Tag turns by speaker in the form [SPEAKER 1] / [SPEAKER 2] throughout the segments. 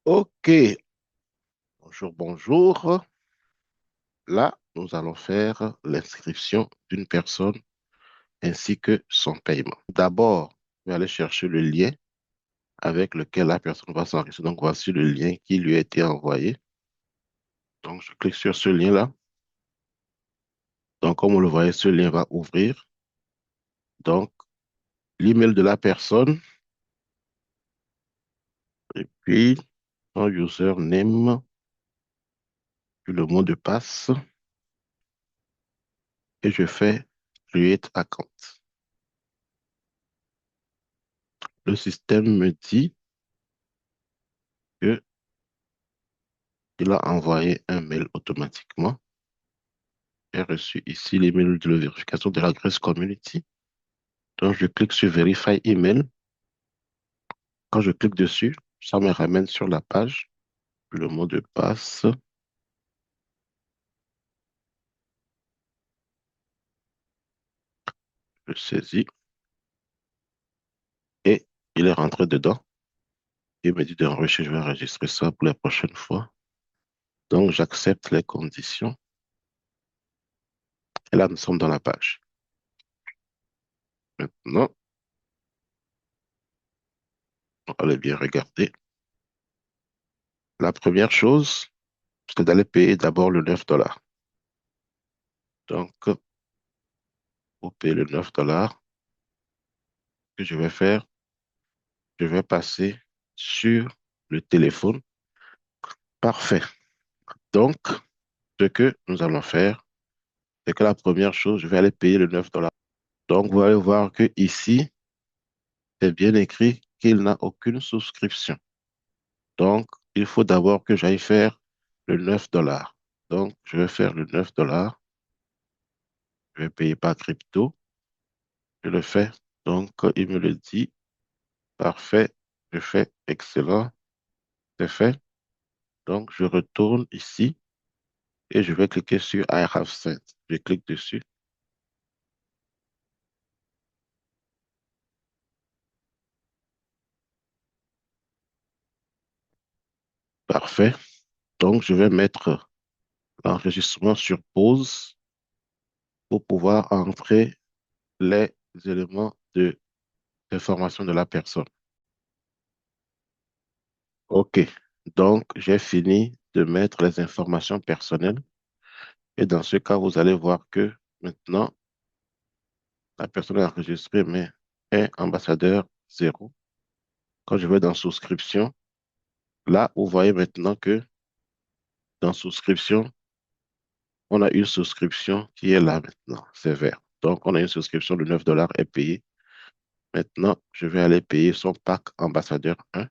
[SPEAKER 1] Ok, bonjour, bonjour. Là, nous allons faire l'inscription d'une personne ainsi que son paiement. D'abord, je vais aller chercher le lien avec lequel la personne va s'enregistrer. Donc, voici le lien qui lui a été envoyé. Donc, je clique sur ce lien-là. Donc, comme vous le voyez, ce lien va ouvrir. Donc, l'email de la personne et puis son username, puis le mot de passe et je fais Create Account. Le système me dit que il a envoyé un mail automatiquement. J'ai reçu ici l'email de la vérification de l'adresse community. Donc, je clique sur Verify Email. Quand je clique dessus, ça me ramène sur la page. Le mot de passe, je saisis et il est rentré dedans. Il me dit d'enregistrer, je vais enregistrer ça pour la prochaine fois. Donc, j'accepte les conditions. Et là, nous sommes dans la page. Maintenant, on va aller bien regarder. La première chose, c'est d'aller payer d'abord le 9 $. Donc, pour payer le 9 $, ce que je vais faire, je vais passer sur le téléphone. Parfait. Donc, ce que nous allons faire, c'est que la première chose, je vais aller payer le 9 $. Donc, vous allez voir que ici, c'est bien écrit qu'il n'a aucune souscription. Donc, il faut d'abord que j'aille faire le 9 $. Donc, je vais faire le 9 $. Je vais payer par crypto. Je le fais. Donc, il me le dit. Parfait. Je fais excellent. C'est fait. Donc, je retourne ici et je vais cliquer sur I have sent. Je clique dessus. Parfait. Donc, je vais mettre l'enregistrement sur pause pour pouvoir entrer les éléments de d'information de la personne. OK. Donc, j'ai fini de mettre les informations personnelles. Et dans ce cas, vous allez voir que maintenant, la personne est enregistrée, mais est ambassadeur zéro. Quand je vais dans souscription, là, vous voyez maintenant que dans souscription, on a une souscription qui est là maintenant. C'est vert. Donc, on a une souscription de 9 $ est payée. Maintenant, je vais aller payer son pack ambassadeur 1.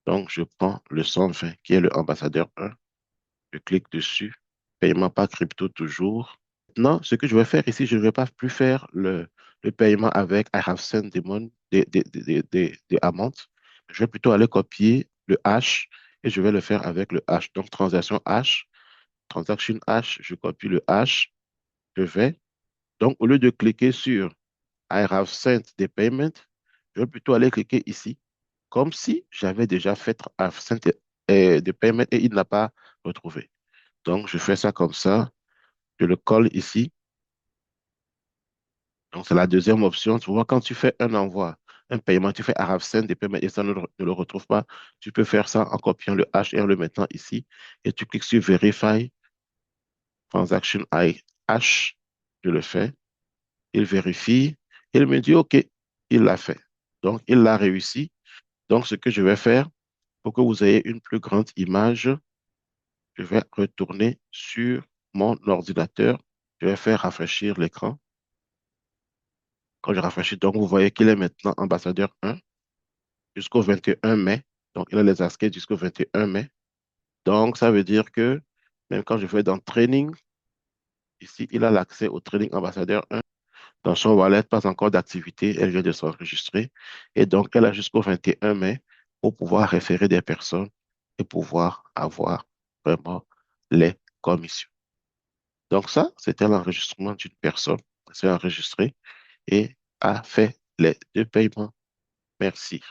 [SPEAKER 1] Donc, je prends le 120 qui est le ambassadeur 1. Je clique dessus. Paiement par crypto toujours. Maintenant, ce que je vais faire ici, je ne vais pas plus faire le paiement avec I have sent des amount. Je vais plutôt aller copier le hash et je vais le faire avec le hash. Donc, transaction hash, transaction hash, je copie le hash, je vais. Donc, au lieu de cliquer sur I have sent des payments, je vais plutôt aller cliquer ici, comme si j'avais déjà fait I have sent des paiements et il n'a pas retrouvé. Donc, je fais ça comme ça, je le colle ici. Donc, c'est la deuxième option. Tu vois, quand tu fais un envoi, un paiement, tu fais Arabsend des paiements et ça ne le retrouve pas, tu peux faire ça en copiant le H et en le mettant ici. Et tu cliques sur Verify Transaction H. Je le fais. Il vérifie. Il me dit OK, il l'a fait. Donc, il l'a réussi. Donc, ce que je vais faire, pour que vous ayez une plus grande image, je vais retourner sur mon ordinateur. Je vais faire rafraîchir l'écran. Quand je rafraîchis, donc, vous voyez qu'il est maintenant ambassadeur 1 jusqu'au 21 mai. Donc, il a les askets jusqu'au 21 mai. Donc, ça veut dire que même quand je vais dans Training, ici, il a l'accès au Training Ambassadeur 1. Dans son wallet, pas encore d'activité, elle vient de s'enregistrer. Et donc, elle a jusqu'au 21 mai pour pouvoir référer des personnes et pouvoir avoir vraiment les commissions. Donc, ça, c'était l'enregistrement d'une personne. Elle s'est enregistrée et a fait les deux paiements. Merci.